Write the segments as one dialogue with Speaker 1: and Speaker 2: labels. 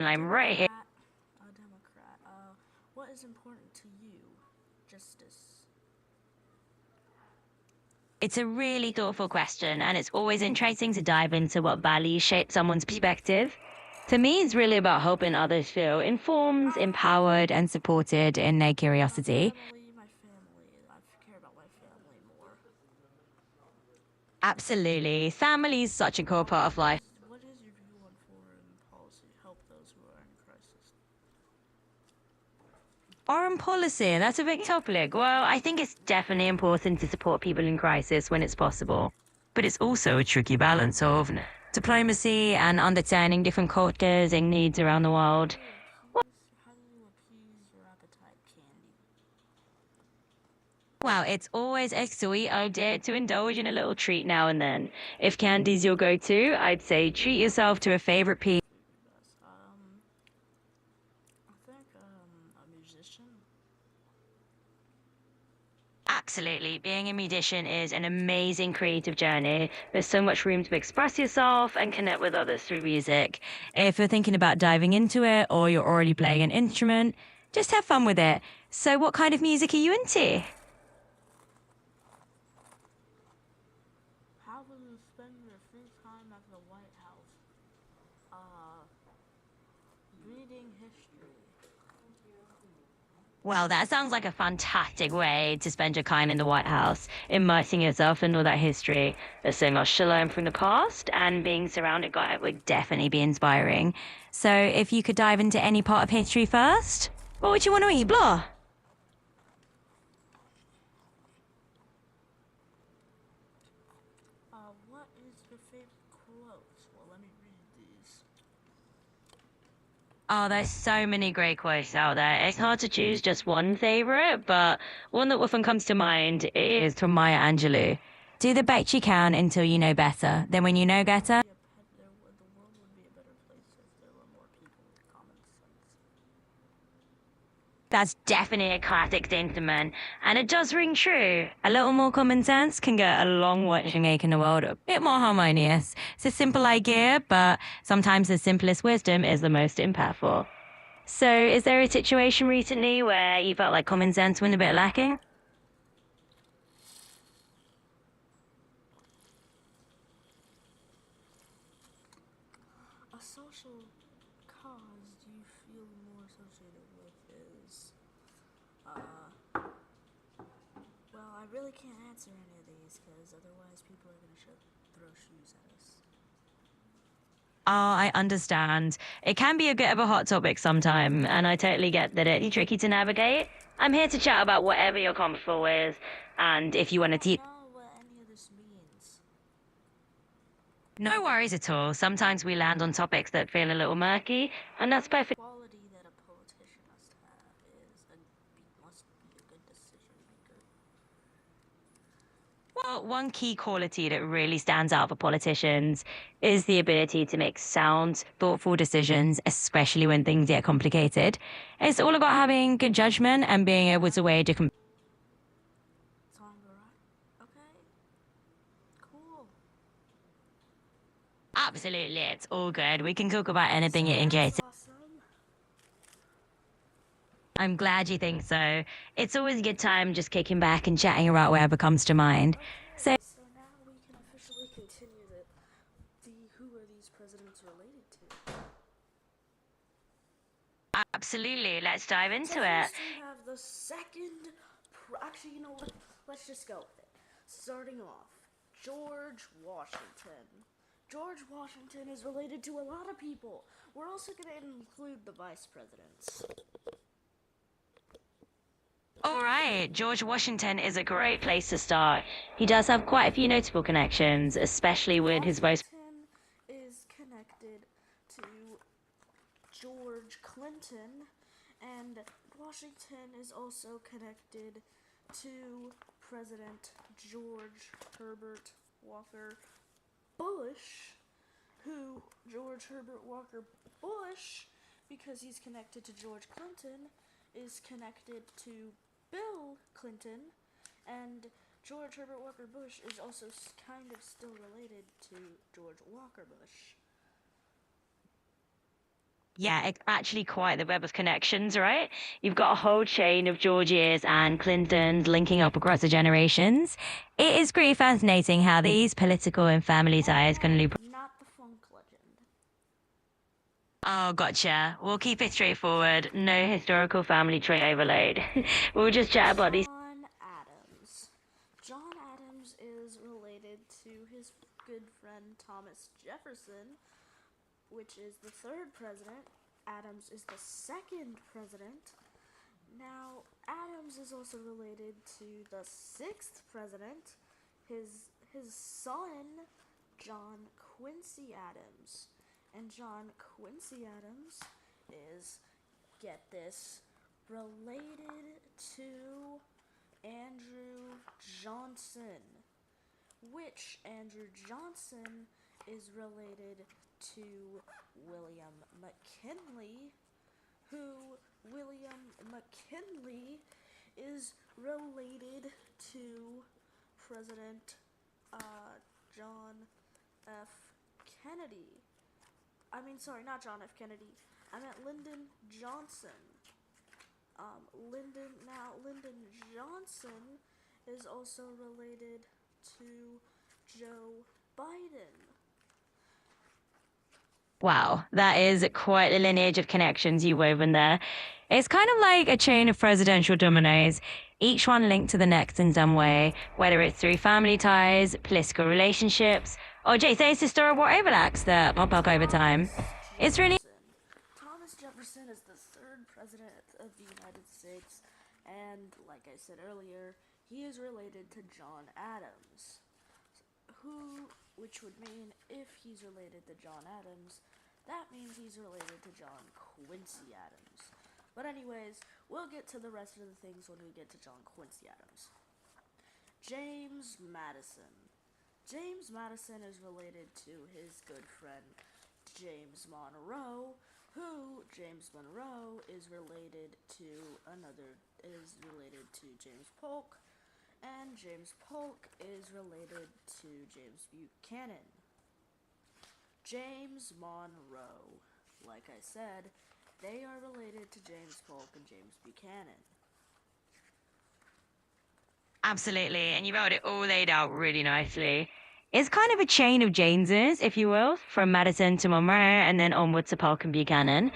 Speaker 1: I'm right here.
Speaker 2: Democrat. What is important to you? Justice.
Speaker 1: It's a really thoughtful question, and it's always interesting to dive into what values shape someone's perspective. To me, it's really about helping others feel informed, empowered, and supported in their curiosity.
Speaker 2: My family. I care about my family more.
Speaker 1: Absolutely. Family is such a core part of life.
Speaker 2: What is your view on foreign policy? Help those who are in crisis.
Speaker 1: Foreign policy, that's a big topic. Well, I think it's definitely important to support people in crisis when it's possible. But it's also a tricky balance of diplomacy and understanding different cultures and needs around the world.
Speaker 2: How do you appease your appetite, Candy?
Speaker 1: Well, it's always a sweet idea to indulge in a little treat now and then. If candy's your go-to, I'd say treat yourself to a favorite piece.
Speaker 2: Best. I think a musician.
Speaker 1: Absolutely. Being a musician is an amazing creative journey. There's so much room to express yourself and connect with others through music. If you're thinking about diving into it or you're already playing an instrument, just have fun with it. So, what kind of music are you into?
Speaker 2: How will you spend your free time at the White House? Uh, reading history.
Speaker 1: Well, that sounds like a fantastic way to spend your time in the White House, immersing yourself in all that history. There's so much to learn from the past, and being surrounded by it would definitely be inspiring. So, if you could dive into any part of history first, what would you want to eat? Blah.
Speaker 2: What is your favorite quote? Well, let me read these.
Speaker 1: Oh, there's so many great quotes out there. It's hard to choose just one favorite, but one that often comes to mind is from Maya Angelou. Do the best you can until you know better. Then when you know better,
Speaker 2: The world would be a better place if there were more people with common sense.
Speaker 1: that's definitely a classic sentiment. And it does ring true. A little more common sense can get a long way to making the world a bit more harmonious. It's a simple idea, but sometimes the simplest wisdom is the most impactful. So, is there a situation recently where you felt like common sense went a bit lacking?
Speaker 2: A social cause do you feel more associated with is, well, I really can't answer any of these because otherwise people are going to throw shoes at us.
Speaker 1: Oh, I understand. It can be a bit of a hot topic sometime, and I totally get that it's tricky to navigate. I'm here to chat about whatever you're comfortable with, and if you want to
Speaker 2: I
Speaker 1: teach,
Speaker 2: don't know what any of this means.
Speaker 1: no worries at all. Sometimes we land on topics that feel a little murky, and that's perfect.
Speaker 2: Quality that a politician must have is must be a good decision maker.
Speaker 1: Well, one key quality that really stands out for politicians is the ability to make sound, thoughtful decisions, especially when things get complicated. It's all about having good judgment and being able to weigh different.
Speaker 2: Song right? Okay. Cool.
Speaker 1: Absolutely, it's all good. We can talk about anything you enjoy.
Speaker 2: That's awesome.
Speaker 1: I'm glad you think so. It's always a good time just kicking back and chatting about whatever comes to mind.
Speaker 2: Okay,
Speaker 1: So,
Speaker 2: so now we can officially continue the who are these presidents related to.
Speaker 1: absolutely, let's dive
Speaker 2: So
Speaker 1: into it.
Speaker 2: first we have the second. Actually, you know what? Let's just go with it. Starting off, George Washington. George Washington is related to a lot of people. We're also going to include the vice presidents.
Speaker 1: All right, George Washington is a great place to start. He does have quite a few notable connections, especially with his voice.
Speaker 2: Washington is connected to George Clinton, and Washington is also connected to President George Herbert Walker Bush, who George Herbert Walker Bush, because he's connected to George Clinton, is connected to Bill Clinton, and George Herbert Walker Bush is also kind of still related to George Walker Bush.
Speaker 1: Yeah, actually quite the web of connections, right? You've got a whole chain of Georges and Clintons linking up across the generations. It is pretty fascinating how these political and family ties can loop.
Speaker 2: Not the funk legend.
Speaker 1: Oh, gotcha. We'll keep it straightforward. No historical family tree overload. We'll just chat about these.
Speaker 2: John Adams. John Adams is related to his good friend Thomas Jefferson, which is the third president. Adams is the second president. Now, Adams is also related to the sixth president, his son, John Quincy Adams. And John Quincy Adams is, get this, related to Andrew Johnson, which Andrew Johnson is related to William McKinley, who William McKinley is related to President John F. Kennedy. Not John F. Kennedy. I meant Lyndon Johnson. Lyndon Johnson is also related to Joe Biden.
Speaker 1: Wow, that is quite a lineage of connections you woven there. It's kind of like a chain of presidential dominoes, each one linked to the next in some way, whether it's through family ties, political relationships, or Jason's historical overlaps that pop up over time. It's really
Speaker 2: Thomas Jefferson is the third president of the United States, and like I said earlier, he is related to John Adams, which would mean if he's related to John Adams, that means he's related to John Quincy Adams. But anyways, we'll get to the rest of the things when we get to John Quincy Adams. James Madison. James Madison is related to his good friend James Monroe, who James Monroe is related to James Polk, and James Polk is related to James Buchanan. James Monroe. Like I said, they are related to James Polk and James Buchanan.
Speaker 1: absolutely, and you wrote it all laid out really nicely. It's kind of a chain of Jameses, if you will, from Madison to Monroe and then onward to Polk and Buchanan.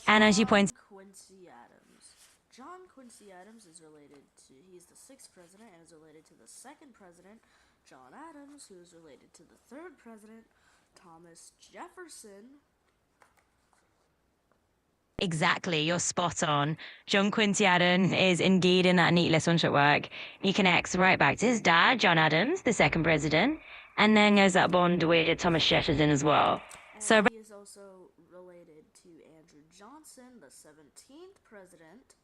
Speaker 1: And as you point
Speaker 2: Quincy Adams. John Quincy Adams is related to, he's the sixth president and is related to the second president, John Adams, who is related to the third president, Thomas Jefferson.
Speaker 1: exactly, you're spot on. John Quincy Adams is indeed in that neat relationship work. He connects right back to his dad, John Adams, the second president, and then there's that bond with Thomas Jefferson as well. So
Speaker 2: He is also related to Andrew Johnson, the 17th president.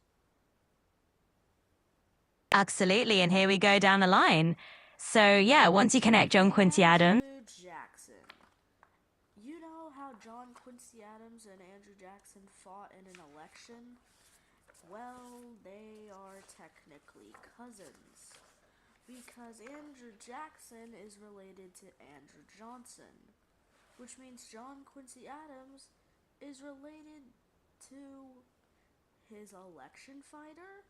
Speaker 1: absolutely, and here we go down the line. So yeah, once you connect John Quincy Adams.
Speaker 2: Andrew Jackson. You know how John Quincy Adams and Andrew Jackson fought in an election? Well, they are technically cousins, because Andrew Jackson is related to Andrew Johnson, which means John Quincy Adams is related to his election fighter?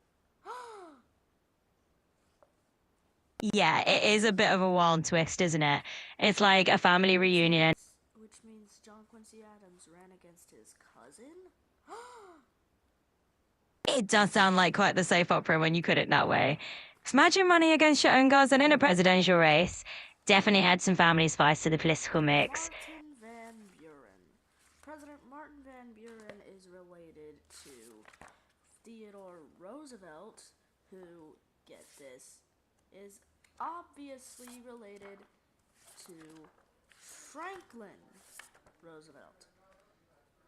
Speaker 1: Yeah, it is a bit of a wild twist, isn't it? It's like a family reunion.
Speaker 2: Which means John Quincy Adams ran against his cousin?
Speaker 1: It does sound like quite the soap opera when you put it that way. Imagine running against your own cousin in a presidential race. Definitely had some family spice to the political mix.
Speaker 2: Martin Van Buren. President Martin Van Buren is related to Theodore Roosevelt, who, get this, is obviously related to Franklin Roosevelt.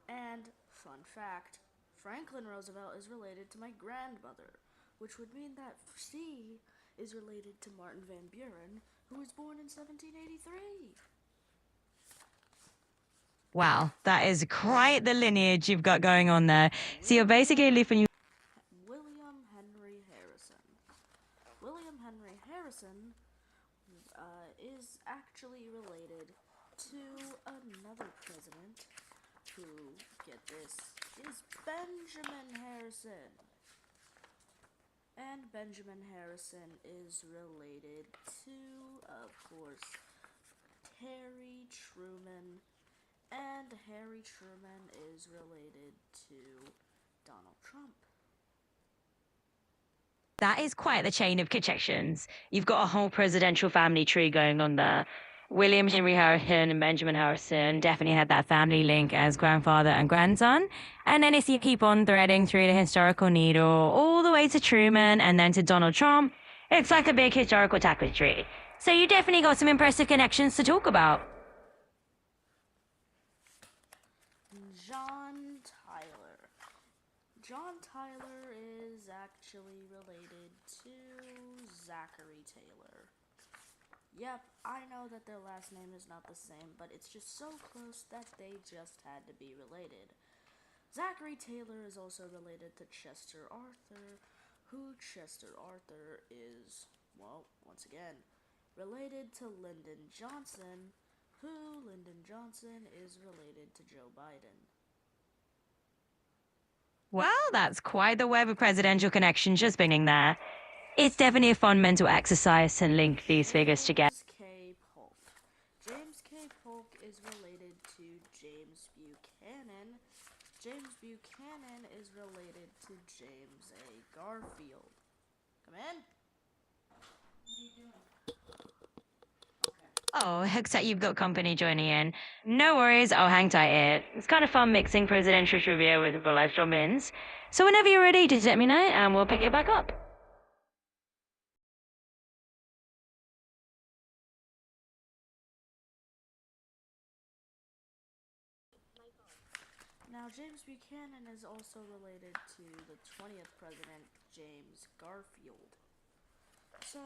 Speaker 2: And, fun fact, Franklin Roosevelt is related to my grandmother, which would mean that she is related to Martin Van Buren, who was born in 1783.
Speaker 1: Wow, that is quite the lineage you've got going on there. So you're basically living.
Speaker 2: William Henry Harrison. William Henry Harrison is actually related to another president who, get this, is Benjamin Harrison. And Benjamin Harrison is related to, of course, Harry Truman. And Harry Truman is related to Donald Trump.
Speaker 1: That is quite the chain of connections. You've got a whole presidential family tree going on there. William Henry Harrison and Benjamin Harrison definitely had that family link as grandfather and grandson. And then as you keep on threading through the historical needle all the way to Truman and then to Donald Trump, it's like a big historical tapestry. So you definitely got some impressive connections to talk about.
Speaker 2: John Tyler. John Tyler is actually related to Zachary Taylor. Yep, I know that their last name is not the same, but it's just so close that they just had to be related. Zachary Taylor is also related to Chester Arthur, who Chester Arthur is, well, once again, related to Lyndon Johnson, who Lyndon Johnson is related to Joe Biden.
Speaker 1: Well, that's quite the web of presidential connections just bringing there. It's definitely a fun mental exercise to link these figures together.
Speaker 2: James K. Polk. James K. Polk is related to James Buchanan. James Buchanan is related to James A. Garfield. Come in. What are you doing?
Speaker 1: Oh, except you've got company joining in. No worries, I'll hang tight here. It's kind of fun mixing presidential trivia with real life drop-ins. So whenever you're ready, just let me know and we'll pick it back up.
Speaker 2: Now, James Buchanan is also related to the 20th president, James Garfield. So,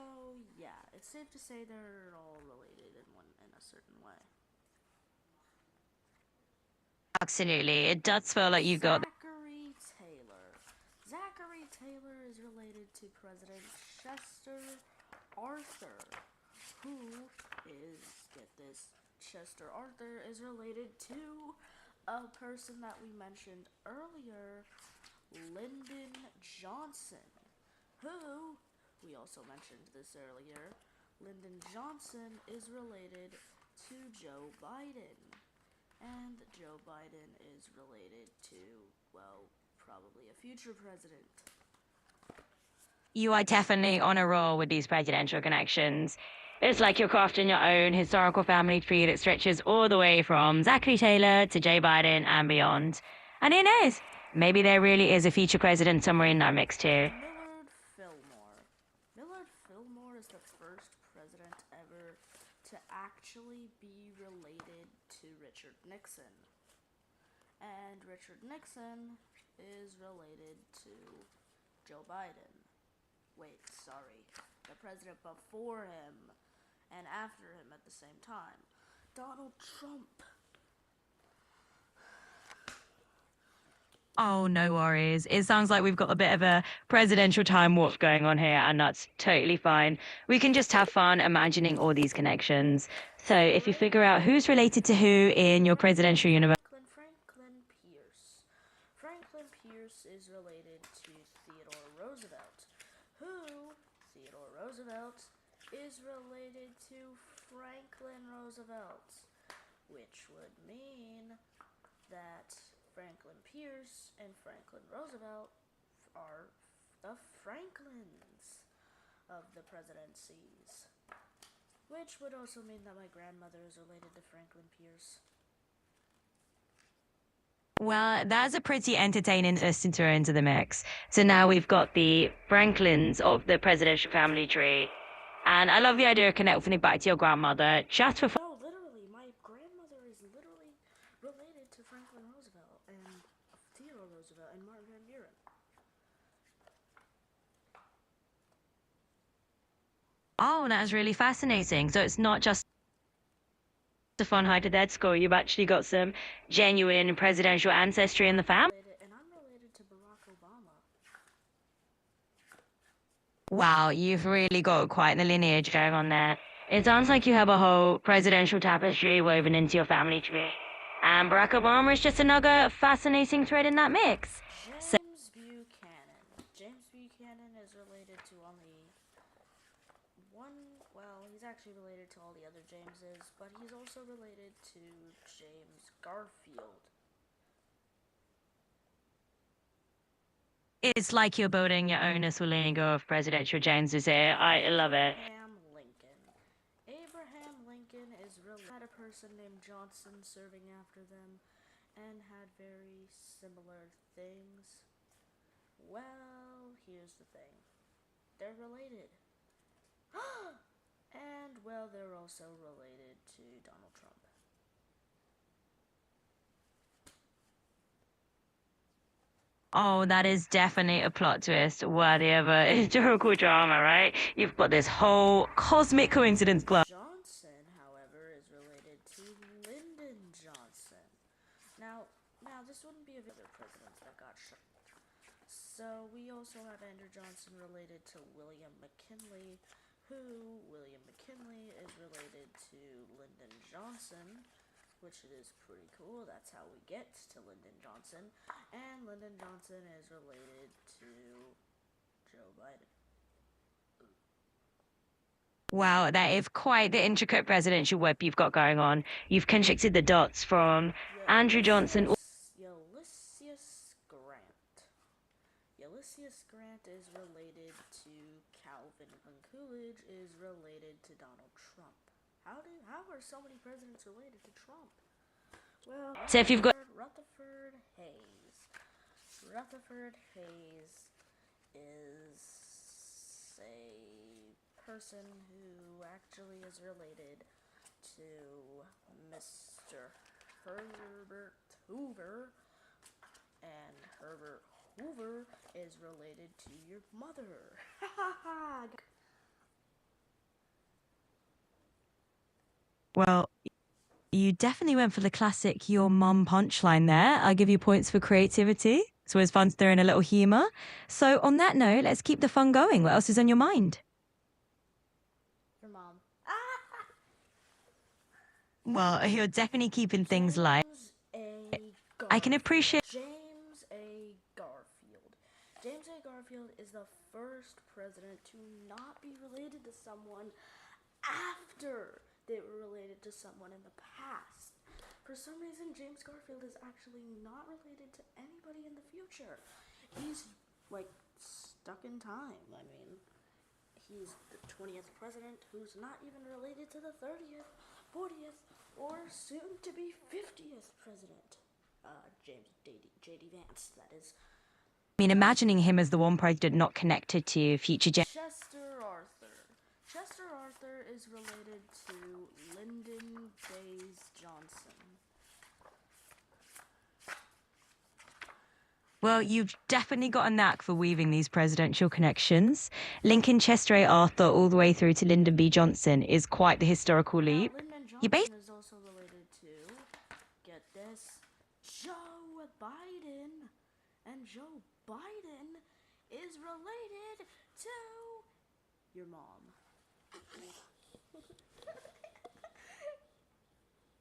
Speaker 2: yeah, it's safe to say they're all related in a certain way.
Speaker 1: Absolutely, it does feel like you got
Speaker 2: Zachary Taylor. Zachary Taylor is related to President Chester Arthur, who is, get this, Chester Arthur is related to a person that we mentioned earlier, Lyndon Johnson, who, we also mentioned this earlier, Lyndon Johnson is related to Joe Biden. And Joe Biden is related to, well, probably a future president.
Speaker 1: You are definitely on a roll with these presidential connections. It's like you're crafting your own historical family tree that stretches all the way from Zachary Taylor to Joe Biden and beyond. And who knows? Maybe there really is a future president somewhere in that mix too.
Speaker 2: Millard Fillmore. Millard Fillmore is the first president ever to actually be related to Richard Nixon. And Richard Nixon is related to Joe Biden. Wait, sorry. The president before him and after him at the same time. Donald Trump.
Speaker 1: Oh, no worries. It sounds like we've got a bit of a presidential time warp going on here, and that's totally fine. We can just have fun imagining all these connections. So if you figure out who's related to who in your presidential universe,
Speaker 2: Franklin Pierce. Franklin Pierce is related to Theodore Roosevelt, who, Theodore Roosevelt, is related to Franklin Roosevelt, which would mean that Franklin Pierce and Franklin Roosevelt are the Franklins of the presidencies, which would also mean that my grandmother is related to Franklin Pierce.
Speaker 1: well, that's a pretty entertaining listen to her into the mix. So now we've got the Franklins of the presidential family tree. And I love the idea of connecting it back to your grandmother just for fun.
Speaker 2: No, literally, my grandmother is literally related to Franklin Roosevelt and Theodore Roosevelt and Martin Van Buren.
Speaker 1: Oh, that's really fascinating. So it's not just a fun high to dead school. You've actually got some genuine presidential ancestry in the family.
Speaker 2: And I'm related to Barack Obama.
Speaker 1: Wow, you've really got quite the lineage going on there. It sounds like you have a whole presidential tapestry woven into your family tree. And Barack Obama is just another fascinating thread in that mix. So
Speaker 2: James Buchanan. James Buchanan is related to only one, well, he's actually related to all the other Jameses, but he's also related to James Garfield.
Speaker 1: it's like you're building your own Swillingo of presidential Jameses here. I love it.
Speaker 2: Abraham Lincoln. Abraham Lincoln is really had a person named Johnson serving after them and had very similar things. Well, here's the thing. They're related. And, well, they're also related to Donald Trump.
Speaker 1: Oh, that is definitely a plot twist worthy of a historical drama, right? You've got this whole cosmic coincidence club.
Speaker 2: Johnson, however, is related to Lyndon Johnson. Now, this wouldn't be a other presidents that got shot. So we also have Andrew Johnson related to William McKinley, who William McKinley is related to Lyndon Johnson, which is pretty cool. That's how we get to Lyndon Johnson. And Lyndon Johnson is related to Joe Biden.
Speaker 1: Wow, that is quite the intricate presidential web you've got going on. You've connected the dots from Andrew Johnson.
Speaker 2: Ulysses Grant. Ulysses Grant is related to Calvin, and Coolidge is related to Donald Trump. How are so many presidents related to Trump? Well,
Speaker 1: So if you've got
Speaker 2: Rutherford Hayes. Rutherford Hayes is a person who actually is related to Mr. Herbert Hoover, and Herbert Hoover is related to your mother.
Speaker 1: Well, you definitely went for the classic your mum punchline there. I'll give you points for creativity. It's always fun to throw in a little humour. So, on that note, let's keep the fun going. What else is on your mind?
Speaker 2: Your mom.
Speaker 1: Well, you're definitely keeping things light. I can appreciate.
Speaker 2: James A. Garfield. James A. Garfield is the first president to not be related to someone after they were related to someone in the past. For some reason, James Garfield is actually not related to anybody in the future. He's, like, stuck in time. I mean, he's the 20th president who's not even related to the 30th, 40th, or soon to be 50th president. James J.D. Vance, that is.
Speaker 1: I mean, imagining him as the one president not connected to future
Speaker 2: Chester Arthur. Chester Arthur is related to Lyndon Baines Johnson.
Speaker 1: Well, you've definitely got a knack for weaving these presidential connections. Lincoln Chester A. Arthur all the way through to Lyndon B. Johnson is quite the historical leap.
Speaker 2: Lyndon
Speaker 1: You
Speaker 2: Johnson is also related to, get this, Joe Biden. And Joe Biden is related to your mom.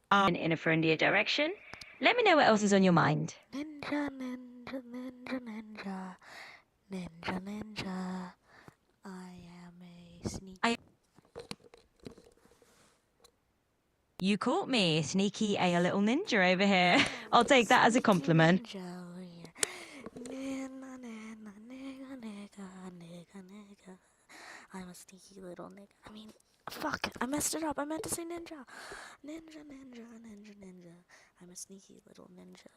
Speaker 1: In a friendlier direction. Let me know what else is on your mind.
Speaker 2: Ninja, ninja, ninja, ninja. Ninja, ninja. I am a sneaky.
Speaker 1: You caught me, sneaky a little ninja over here. I'll take that as a compliment.
Speaker 2: Ninja over here. Nigga, nigga, nigga, nigga, nigga. I'm a sneaky little nigga. I mean, fuck, I messed it up. I meant to say ninja. Ninja, ninja, ninja, ninja. I'm a sneaky little ninja.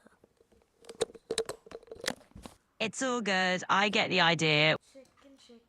Speaker 1: It's all good. I get the idea.
Speaker 2: Chicken, chicken,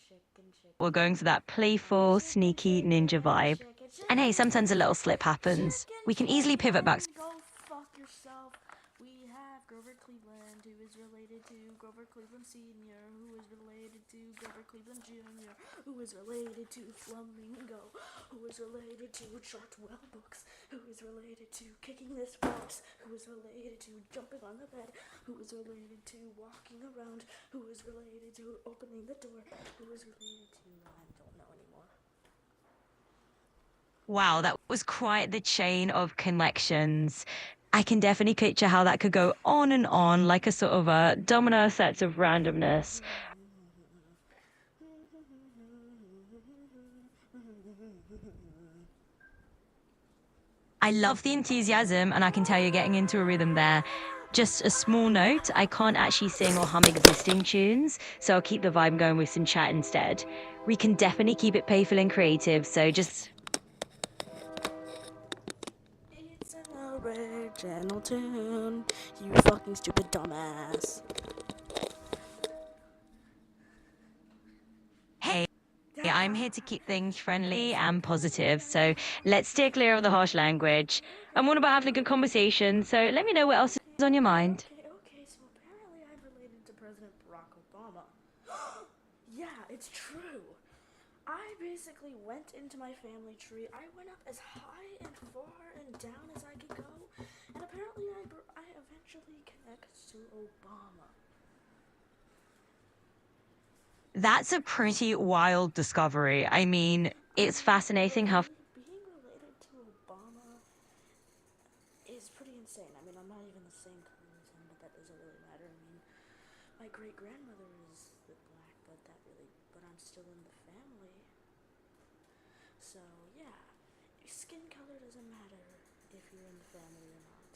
Speaker 2: chicken, chicken.
Speaker 1: We're going for that playful, sneaky ninja vibe. And hey, sometimes a little slip happens. We can easily pivot back.
Speaker 2: Go fuck yourself. We have Grover Cleveland, who is related to Grover Cleveland Sr., who is related to Grover Cleveland Jr., who is related to Flamingo, who is related to Chartwell Books, who is related to Kicking This Box, who is related to Jumping on the Bed, who is related to Walking Around, who is related to Opening the Door, who is related to, I don't know anymore.
Speaker 1: Wow, that was quite the chain of connections. I can definitely picture how that could go on and on, like a sort of a domino effect of randomness. I love the enthusiasm, and I can tell you're getting into a rhythm there. Just a small note, I can't actually sing or hum existing tunes, so I'll keep the vibe going with some chat instead. We can definitely keep it playful and creative, so just
Speaker 2: It's an original tune, you fucking stupid dumbass.
Speaker 1: hey, I'm here to keep things friendly and positive, so let's steer clear of the harsh language. I'm all about having a good conversation, so let me know what else is on your mind.
Speaker 2: Okay, so apparently I'm related to President Barack Obama. Yeah, it's true. I basically went into my family tree. I went up as high and far and down as I could go, and apparently I eventually connect to Obama.
Speaker 1: That's a pretty wild discovery. I mean, it's fascinating how
Speaker 2: Being related to Obama is pretty insane. I mean, I'm not even the same color as him, but that doesn't really matter. I mean, my great grandmother is the black, but I'm still in the family. So yeah, skin color doesn't matter if you're in the family or not.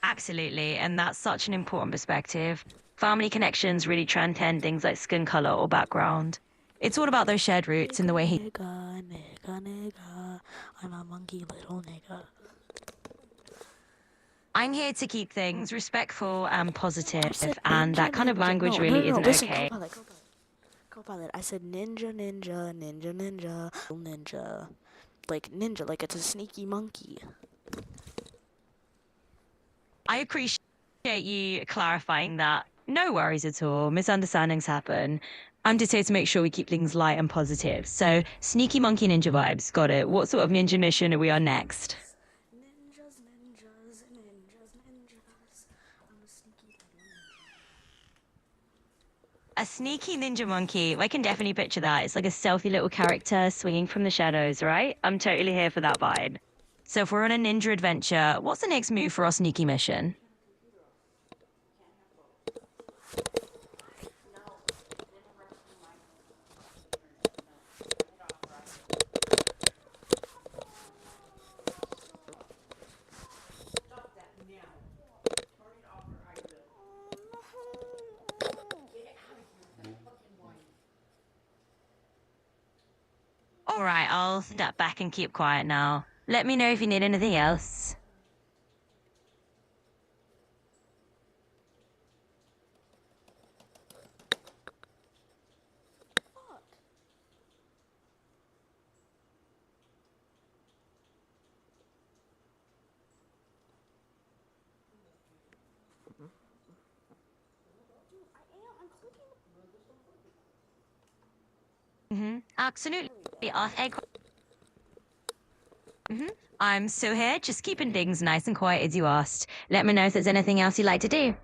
Speaker 1: absolutely, and that's such an important perspective. Family connections really transcend things like skin color or background. It's all about those shared roots and the way he.
Speaker 2: Nigga, I'm a monkey little nigga.
Speaker 1: I'm here to keep things respectful and
Speaker 2: I
Speaker 1: positive,
Speaker 2: said
Speaker 1: and
Speaker 2: ninja,
Speaker 1: that kind of
Speaker 2: ninja.
Speaker 1: language
Speaker 2: No,
Speaker 1: really isn't
Speaker 2: listen,
Speaker 1: okay.
Speaker 2: co-pilot. I said ninja, ninja, ninja, ninja, ninja. Like ninja, like it's a sneaky monkey.
Speaker 1: I appreciate you clarifying that. No worries at all. Misunderstandings happen. I'm just here to make sure we keep things light and positive. So, sneaky monkey ninja vibes. Got it. What sort of ninja mission are we on next?
Speaker 2: Ninjas, ninjas, ninjas, ninjas. I'm a sneaky little ninja.
Speaker 1: A sneaky ninja monkey. I can definitely picture that. It's like a stealthy little character swinging from the shadows, right? I'm totally here for that vibe. So, if we're on a ninja adventure, what's the next move for our sneaky mission? All right, I'll step back and keep quiet now. Let me know if you need anything else.
Speaker 2: Fuck. Dude, I'm clicking.
Speaker 1: Absolutely. I'm still here, just keeping things nice and quiet as you asked. Let me know if there's anything else you'd like to do.